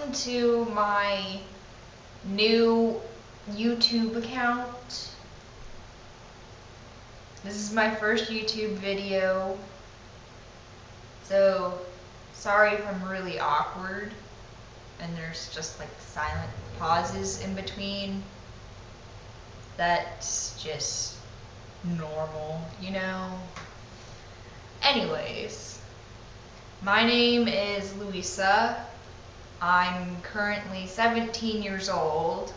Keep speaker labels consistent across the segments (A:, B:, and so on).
A: welcome to my new YouTube account. This is my first YouTube video, so sorry if I'm really awkward and there's just like silent pauses in between. That's just normal, you know? Anyways, my name is Louisa. I'm currently 17 years old.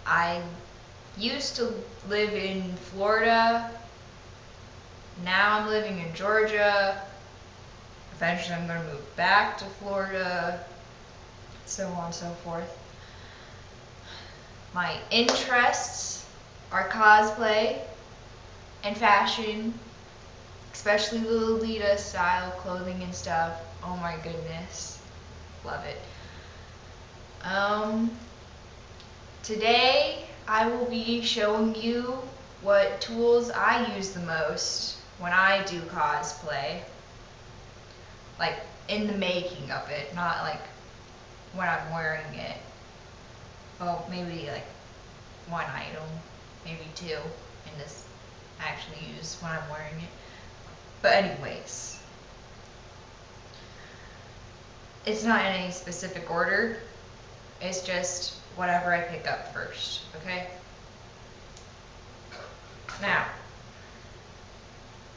A: I used to live in Florida. Now I'm living in Georgia. Eventually I'm going to move back to Florida, so on and so forth. My interests are cosplay and fashion, especially the Lolita style clothing and stuff. Oh my goodness, love it. Today I will be showing you what tools I use the most when I do cosplay. Like in the making of it, not like when I'm wearing it. Well, maybe like one item, maybe two in this actually use when I'm wearing it. But anyways, it's not in any specific order. It's just whatever I pick up first, okay? Now,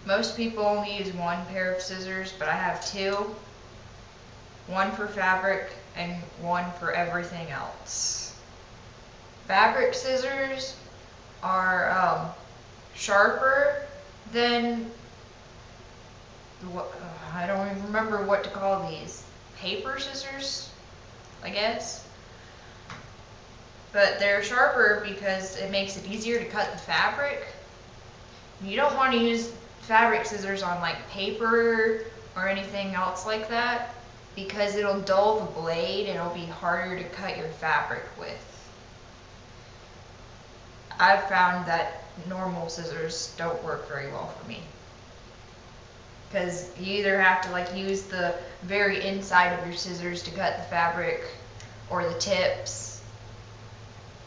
A: most people only use one pair of scissors, but I have two. One for fabric and one for everything else. Fabric scissors are sharper than, I don't even remember what to call these. Paper scissors, I guess. But they're sharper because it makes it easier to cut the fabric. You don't want to use fabric scissors on like paper or anything else like that, because it'll dull the blade and it'll be harder to cut your fabric with. I've found that normal scissors don't work very well for me, because you either have to like use the very inside of your scissors to cut the fabric, or the tips.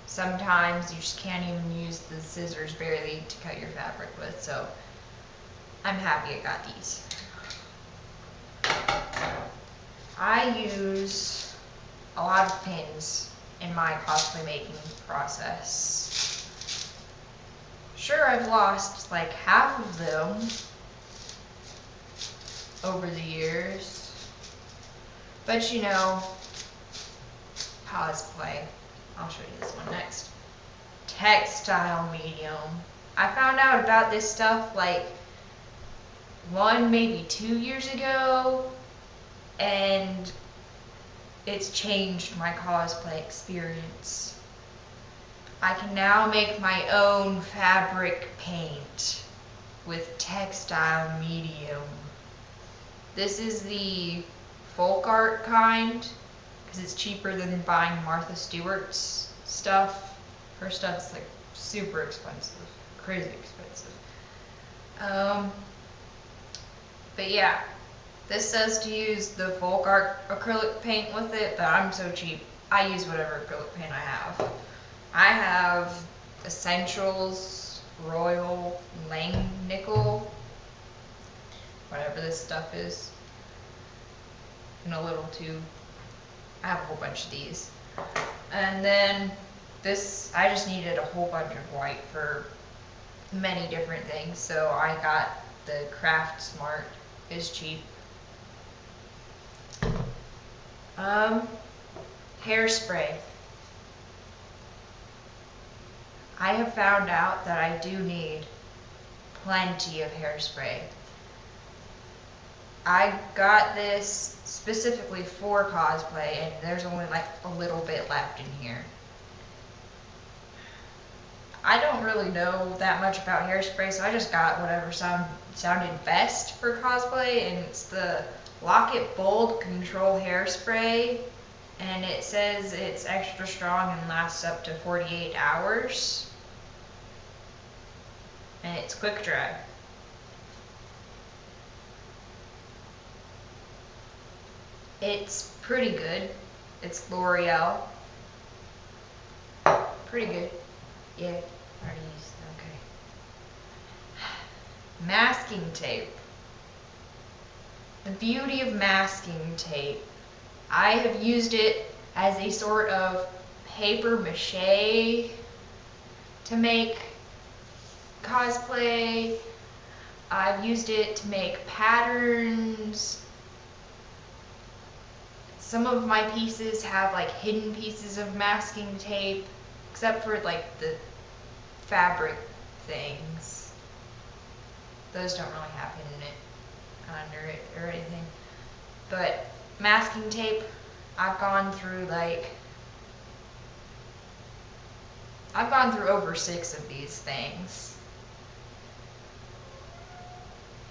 A: Sometimes you just can't even use the scissors barely to cut your fabric with, so I'm happy I got these. I use a lot of pins in my cosplay making process. Sure, I've lost like half of them over the years, but you know, cosplay. I'll show you this one next. Textile medium. I found out about this stuff like maybe 2 years ago, and it's changed my cosplay experience. I can now make my own fabric paint with textile medium. This is the Flokart kind, because it's cheaper than buying Martha Stewart's stuff. Her stuff's like super expensive, crazy expensive. But yeah, this says to use the Flokart acrylic paint with it, but I'm so cheap, I use whatever acrylic paint I have. I have Essentials, Royal, Lang Nickel, whatever this stuff is, in a little tube. I have a whole bunch of these. And then this, I just needed a whole bunch of white for many different things, so I got the Craft Smart. It's cheap. Hairspray. I have found out that I do need plenty of hairspray. I got this specifically for cosplay, and there's only like a little bit left in here. I don't really know that much about hairspray, so I just got whatever sounded best for cosplay, and it's the Lock-It Bold Control Hairspray, and it says it's extra strong and lasts up to 48 hours, and it's quick dry. It's pretty good. It's L'Oreal. Pretty good. Yeah, already used. Okay. Masking tape. The beauty of masking tape. I have used it as a sort of paper mache to make cosplay. I've used it to make patterns. Some of my pieces have like hidden pieces of masking tape, except for like the fabric things. Those don't really have hidden it under it or anything. But masking tape, I've gone through over 6 of these things.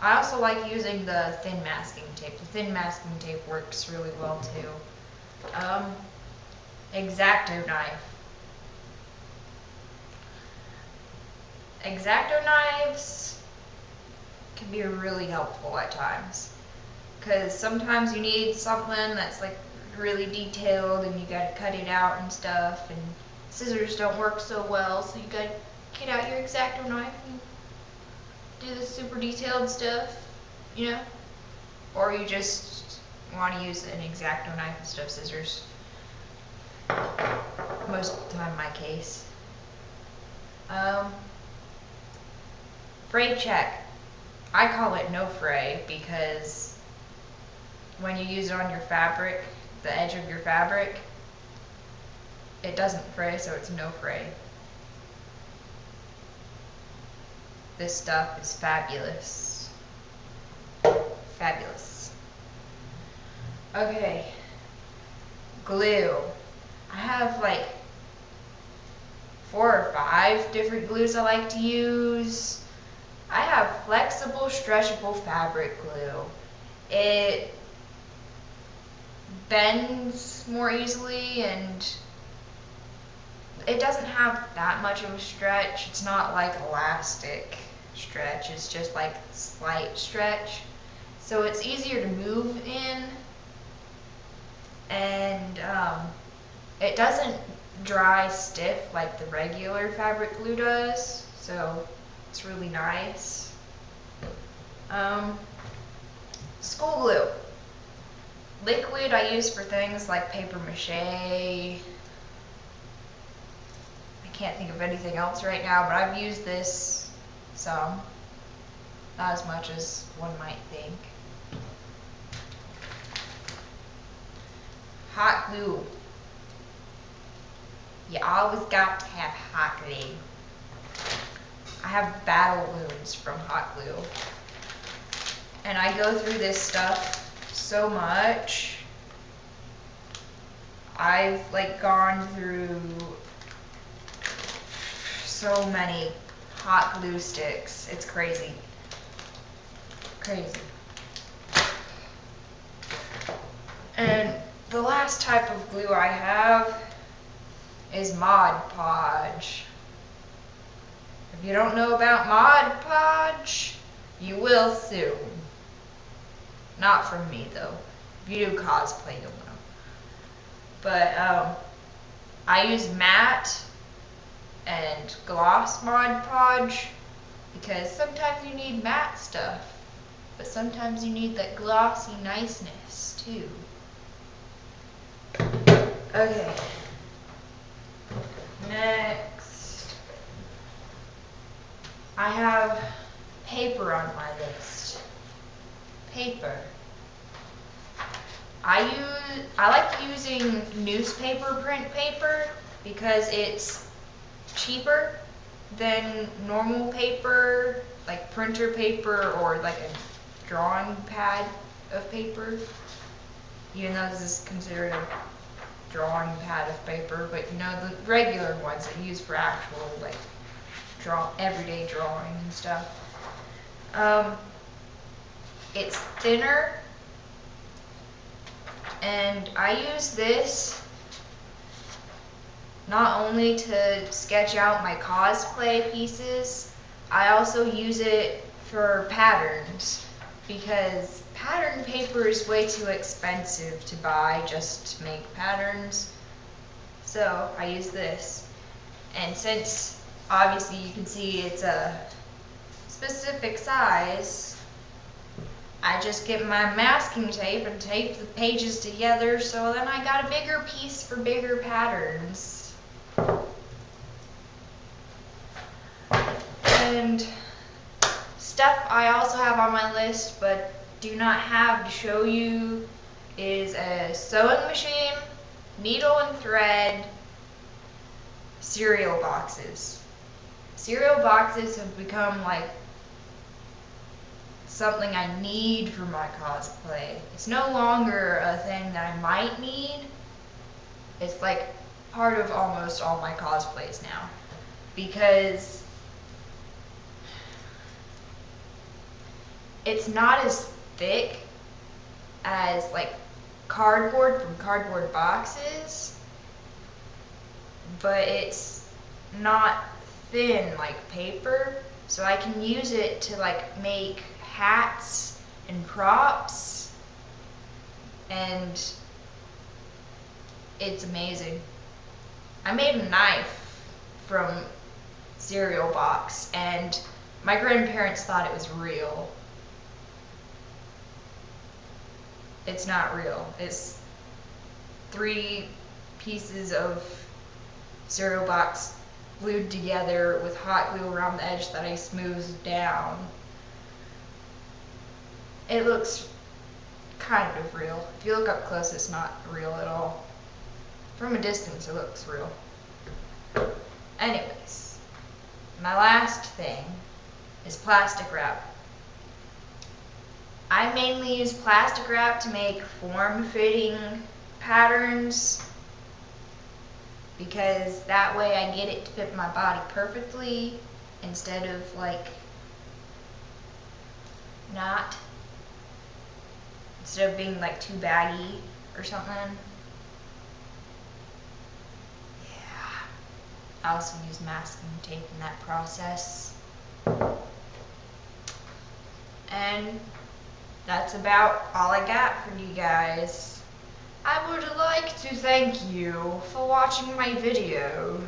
A: I also like using the thin masking tape. The thin masking tape works really well too. X-acto knife. X-acto knives can be really helpful at times, because sometimes you need something that's like really detailed and you gotta cut it out and stuff, and scissors don't work so well, so you gotta get out your X-acto knife and do the super detailed stuff, you know? Or you just want to use an X-acto knife instead of scissors. Most of the time, my case. Frey Check. I call it no fray because when you use it on your fabric, the edge of your fabric, it doesn't fray, so it's no fray. This stuff is fabulous. Fabulous. Okay. Glue. I have like 4 or 5 different glues I like to use. I have flexible, stretchable fabric glue. It bends more easily and it doesn't have that much of a stretch. It's not like elastic stretch, it's just like slight stretch. So it's easier to move in, and it doesn't dry stiff like the regular fabric glue does, so it's really nice. School glue. Liquid I use for things like paper mache. I can't think of anything else right now, but I've used this some. Not as much as one might think. Hot glue. You always got to have hot glue. I have battle wounds from hot glue. And I go through this stuff so much. I've like gone through so many hot glue sticks. It's crazy. Crazy. And the last type of glue I have is Mod Podge. If you don't know about Mod Podge, you will soon. Not from me though. If you do cosplay, you'll know. But I use matte and gloss Mod Podge because sometimes you need matte stuff, but sometimes you need that glossy niceness too. Okay. Next, I have paper on my list. Paper. I like using newspaper print paper because it's cheaper than normal paper, like printer paper or like a drawing pad of paper. Even though this is considered a drawing pad of paper, but you know, the regular ones that you use for actual like everyday drawing and stuff. It's thinner, and I use this not only to sketch out my cosplay pieces, I also use it for patterns, because pattern paper is way too expensive to buy just to make patterns. So I use this. And since obviously you can see it's a specific size, I just get my masking tape and tape the pages together, so then I got a bigger piece for bigger patterns. And stuff I also have on my list but do not have to show you is a sewing machine, needle and thread, cereal boxes. Cereal boxes have become like something I need for my cosplay. It's no longer a thing that I might need. It's like part of almost all my cosplays now, because it's not as thick as like cardboard from cardboard boxes, but it's not thin like paper, so I can use it to like make hats and props, and it's amazing. I made a knife from cereal box and my grandparents thought it was real. It's not real. It's 3 pieces of cereal box glued together with hot glue around the edge that I smoothed down. It looks kind of real. If you look up close, it's not real at all. From a distance, it looks real. Anyways, my last thing is plastic wrap. I mainly use plastic wrap to make form-fitting patterns, because that way I get it to fit my body perfectly instead of like not, instead of being like too baggy or something. Yeah. I also use masking tape in that process. And that's about all I got for you guys. I would like to thank you for watching my video.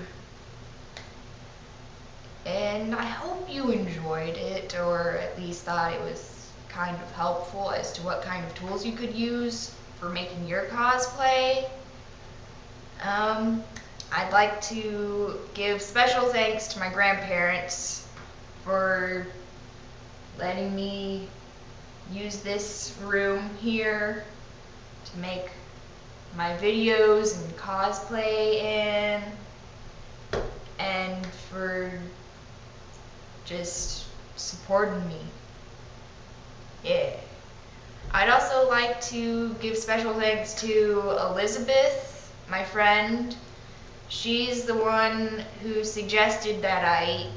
A: And I hope you enjoyed it, or at least thought it was kind of helpful as to what kind of tools you could use for making your cosplay. I'd like to give special thanks to my grandparents for letting me use this room here to make my videos and cosplay in, and for just supporting me. Yeah. I'd also like to give special thanks to Elizabeth, my friend. She's the one who suggested that I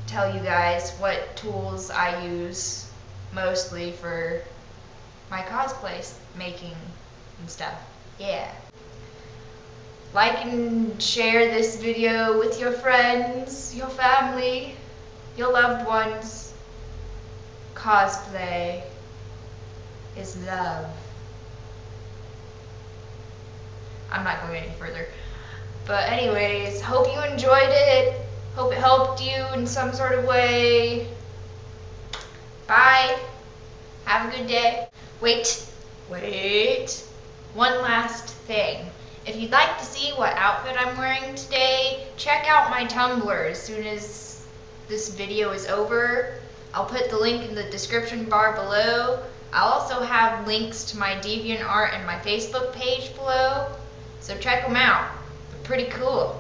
A: tell you guys what tools I use mostly for my cosplay making and stuff. Yeah. Like and share this video with your friends, your family, your loved ones. Cosplay is love. I'm not going any further. But anyways, hope you enjoyed it. Hope it helped you in some sort of way. Bye. Have a good day. Wait. One last thing. If you'd like to see what outfit I'm wearing today, check out my Tumblr as soon as this video is over. I'll put the link in the description bar below. I'll also have links to my DeviantArt and my Facebook page below, so check them out. They're pretty cool.